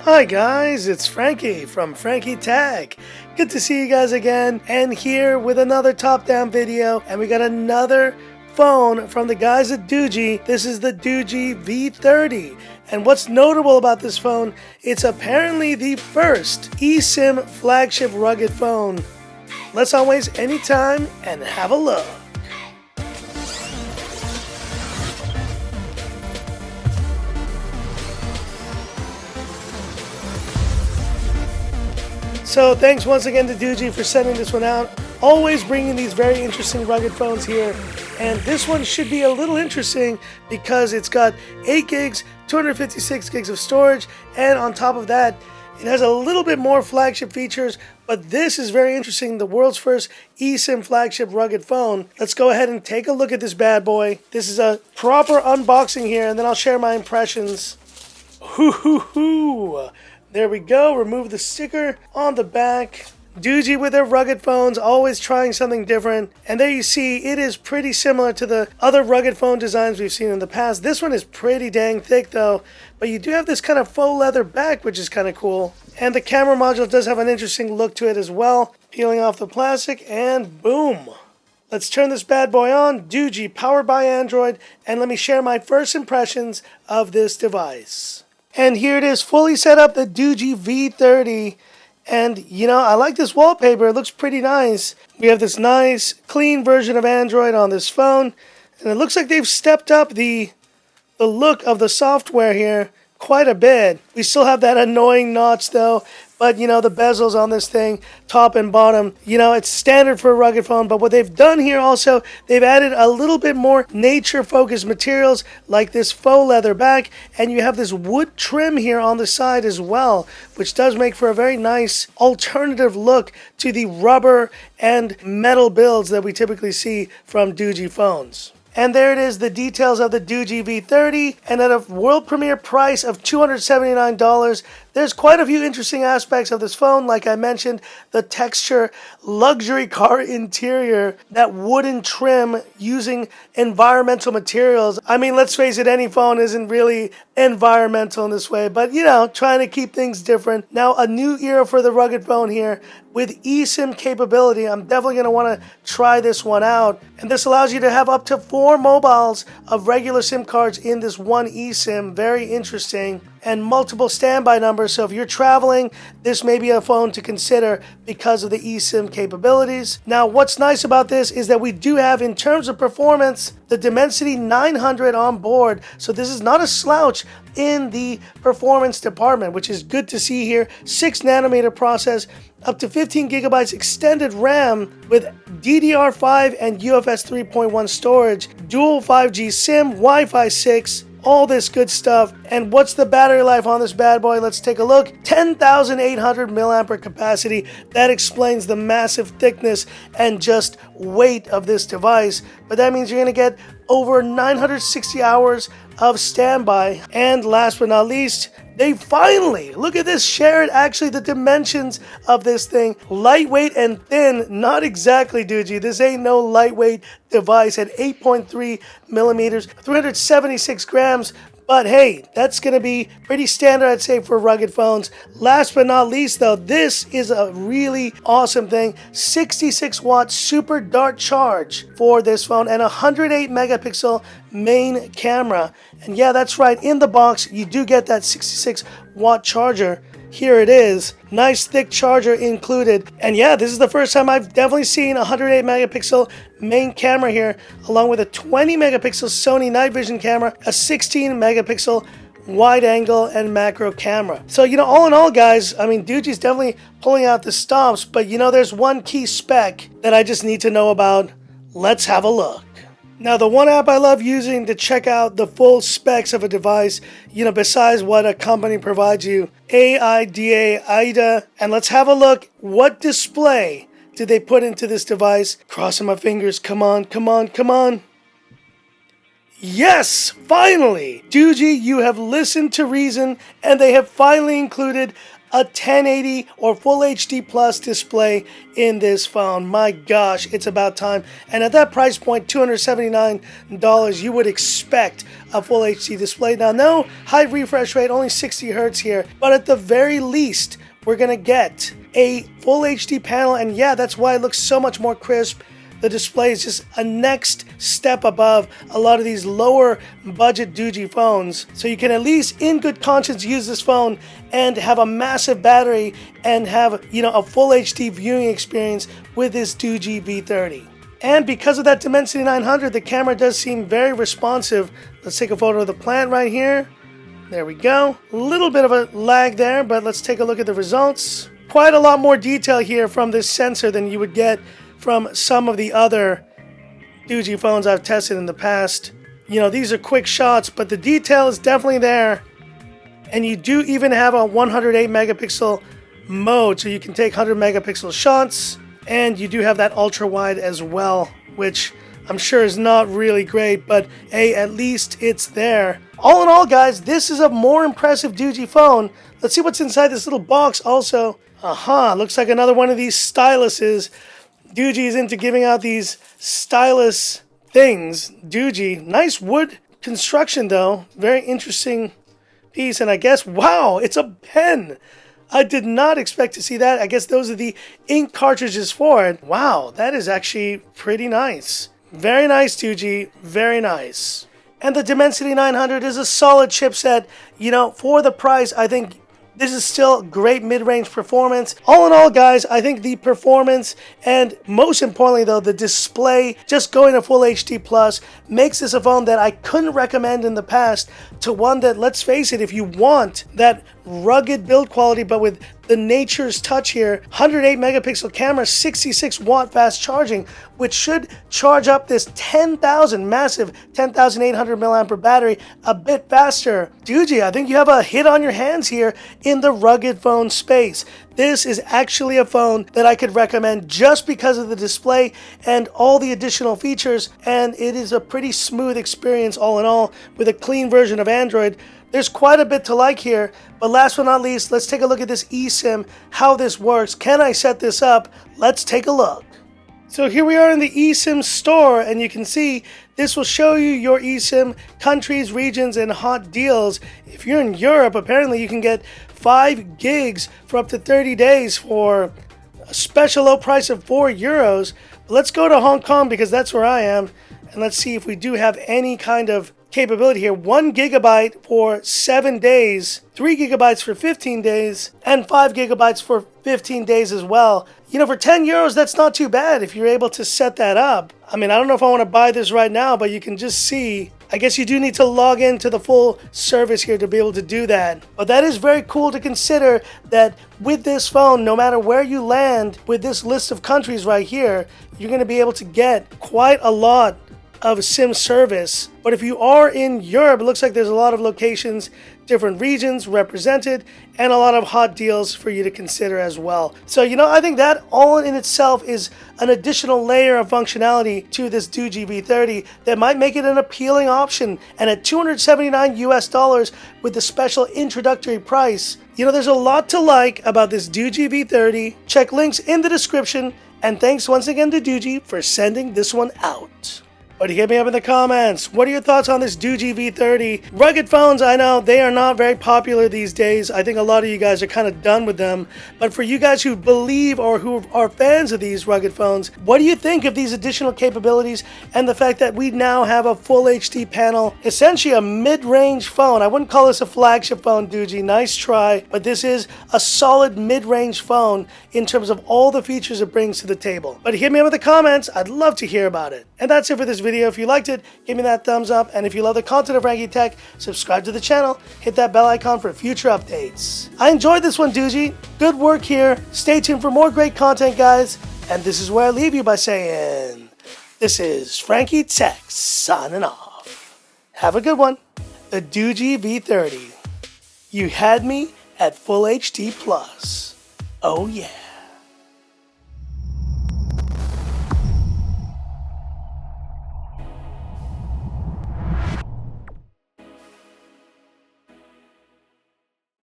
Hi guys, it's Frankie from Frankie Tech. Good to see you guys again, and here with another top-down video, and we got another phone from the guys at Doogee. This is the Doogee V30, and what's notable about this phone, it's apparently the first eSim flagship rugged phone. Let's not waste any time and have a look. So thanks once again to Doogee for sending this one out. Always bringing these very interesting rugged phones here. And this one should be a little interesting because it's got 8 gigs, 256 gigs of storage, and on top of that, it has a little bit more flagship features, but this is very interesting, the world's first eSIM flagship rugged phone. Let's go ahead and take a look at this bad boy. This is a proper unboxing here, and then I'll share my impressions. Hoo-hoo-hoo! There we go, remove the sticker on the back. Doogee with their rugged phones, always trying something different. And there you see, it is pretty similar to the other rugged phone designs we've seen in the past. This one is pretty dang thick though, but you do have this kind of faux leather back, which is kind of cool. And the camera module does have an interesting look to it as well. Peeling off the plastic, and boom! Let's turn this bad boy on. Doogee, powered by Android, and let me share my first impressions of this device. And here it is, fully set up, the Doogee V30. And, you know, I like this wallpaper. It looks pretty nice. We have this nice, clean version of Android on this phone. And it looks like they've stepped up the look of the software here quite a bit. We still have that annoying notch, though. But, you know, the bezels on this thing, top and bottom, you know, it's standard for a rugged phone. But what they've done here also, they've added a little bit more nature-focused materials like this faux leather back. And you have this wood trim here on the side as well, which does make for a very nice alternative look to the rubber and metal builds that we typically see from Doogee phones. And there it is, the details of the Doogee V30, and at a world premiere price of $279, there's quite a few interesting aspects of this phone. Like I mentioned, the texture, luxury car interior, that wooden trim using environmental materials. I mean, let's face it, any phone isn't really environmental in this way, but you know, trying to keep things different. Now, a new era for the rugged phone here with eSIM capability. I'm definitely going to want to try this one out. And this allows you to have up to 4 mobiles of regular SIM cards in this one eSIM. Very interesting. And multiple standby numbers, so if you're traveling, this may be a phone to consider because of the eSIM capabilities. Now, what's nice about this is that we do have, in terms of performance, the Dimensity 900 on board, so this is not a slouch in the performance department, which is good to see here. 6 nanometer process, up to 15 gigabytes extended RAM with DDR5 and UFS 3.1 storage, dual 5G SIM, Wi-Fi 6, all this good stuff. And what's the battery life on this bad boy? Let's take a look. 10,800 milliampere capacity. That explains the massive thickness and just weight of this device. But that means you're going to get over 960 hours of standby. And last but not least, they finally, look at this, shared actually the dimensions of this thing. Lightweight and thin, not exactly Doogee. This ain't no lightweight device at 8.3 millimeters, 376 grams. But hey, that's going to be pretty standard, I'd say, for rugged phones. Last but not least, though, this is a really awesome thing. 66 watt super dart charge for this phone and 108 megapixel main camera. And yeah, that's right, in the box, you do get that 66 watt charger. Here it is. Nice thick charger included. And yeah, this is the first time I've definitely seen a 108 megapixel main camera here, along with a 20 megapixel Sony night vision camera, a 16 megapixel wide angle and macro camera. So, you know, all in all, guys, I mean, Doogee's definitely pulling out the stops, but you know, there's one key spec that I just need to know about. Let's have a look. Now, the one app I love using to check out the full specs of a device, you know, besides what a company provides you, AIDA, and let's have a look. What display did they put into this device? Crossing my fingers. Come on, come on, come on. Yes, finally! Doogee, you have listened to reason, and they have finally included a 1080 or Full HD Plus display in this phone. My gosh, it's about time. And at that price point, $279, you would expect a Full HD display. Now, no high refresh rate, only 60 Hertz here, but at the very least, we're gonna get a Full HD panel, and yeah, that's why it looks so much more crisp. The display is just a next step above a lot of these lower budget Doogee phones. So you can at least in good conscience use this phone and have a massive battery and have, a full HD viewing experience with this Doogee V30. And because of that Dimensity 900, the camera does seem very responsive. Let's take a photo of the plant right here. There we go. A little bit of a lag there, but let's take a look at the results. Quite a lot more detail here from this sensor than you would get from some of the other Doogee phones I've tested in the past. These are quick shots, but the detail is definitely there. And you do even have a 108 megapixel mode, so you can take 100 megapixel shots. And you do have that ultra wide as well, which I'm sure is not really great, but hey, at least it's there. All in all, guys, this is a more impressive Doogee phone. Let's see what's inside this little box also. Looks like another one of these styluses. Doogee is into giving out these stylus things. Doogee, nice wood construction though. Very interesting piece, and I guess, wow, it's a pen. I did not expect to see that. I guess those are the ink cartridges for it. Wow, that is actually pretty nice. Very nice, Doogee, very nice. And the Dimensity 900 is a solid chipset. For the price, I think this is still great mid-range performance. All in all, guys, I think the performance and most importantly though, the display, just going to Full HD Plus, makes this a phone that I couldn't recommend in the past to one that, let's face it, if you want that rugged build quality but with the nature's touch here, 108 megapixel camera, 66 watt fast charging, which should charge up this massive 10,800 milliampere battery a bit faster. Doogee, I think you have a hit on your hands here in the rugged phone space. This is actually a phone that I could recommend just because of the display and all the additional features, and it is a pretty smooth experience all in all with a clean version of Android. There's quite a bit to like here, but last but not least, let's take a look at this eSIM, how this works. Can I set this up? Let's take a look. So here we are in the eSIM store, and you can see this will show you your eSIM countries, regions, and hot deals. If you're in Europe, apparently you can get 5 gigs for up to 30 days for a special low price of €4. But let's go to Hong Kong because that's where I am, and let's see if we do have any kind of capability here. 1 gigabyte for 7 days, 3 gigabytes for 15 days, and 5 gigabytes for 15 days as well. For €10, that's not too bad if you're able to set that up. I don't know if I want to buy this right now, but you can just see. I guess you do need to log into the full service here to be able to do that. But that is very cool to consider that with this phone, no matter where you land with this list of countries right here, you're going to be able to get quite a lot of SIM service. But if you are in Europe, it looks like there's a lot of locations, different regions represented, and a lot of hot deals for you to consider as well. So, I think that all in itself is an additional layer of functionality to this Doogee V30 that might make it an appealing option. And at $279 with the special introductory price, there's a lot to like about this Doogee V30. Check links in the description, and thanks once again to Doogee for sending this one out. But hit me up in the comments. What are your thoughts on this Doogee V30? Rugged phones, I know, they are not very popular these days. I think a lot of you guys are kind of done with them. But for you guys who believe or who are fans of these rugged phones, what do you think of these additional capabilities and the fact that we now have a full HD panel, essentially a mid-range phone? I wouldn't call this a flagship phone, Doogee. Nice try. But this is a solid mid-range phone in terms of all the features it brings to the table. But hit me up in the comments. I'd love to hear about it. And that's it for this video. If you liked it, give me that thumbs up, and if you love the content of Frankie Tech, subscribe to the channel, hit that bell icon for future updates. I enjoyed this one, Doogee. Good work here. Stay tuned for more great content, guys, and this is where I leave you by saying, this is Frankie Tech signing off. Have a good one. The Doogee V30. You had me at Full HD Plus. Oh yeah.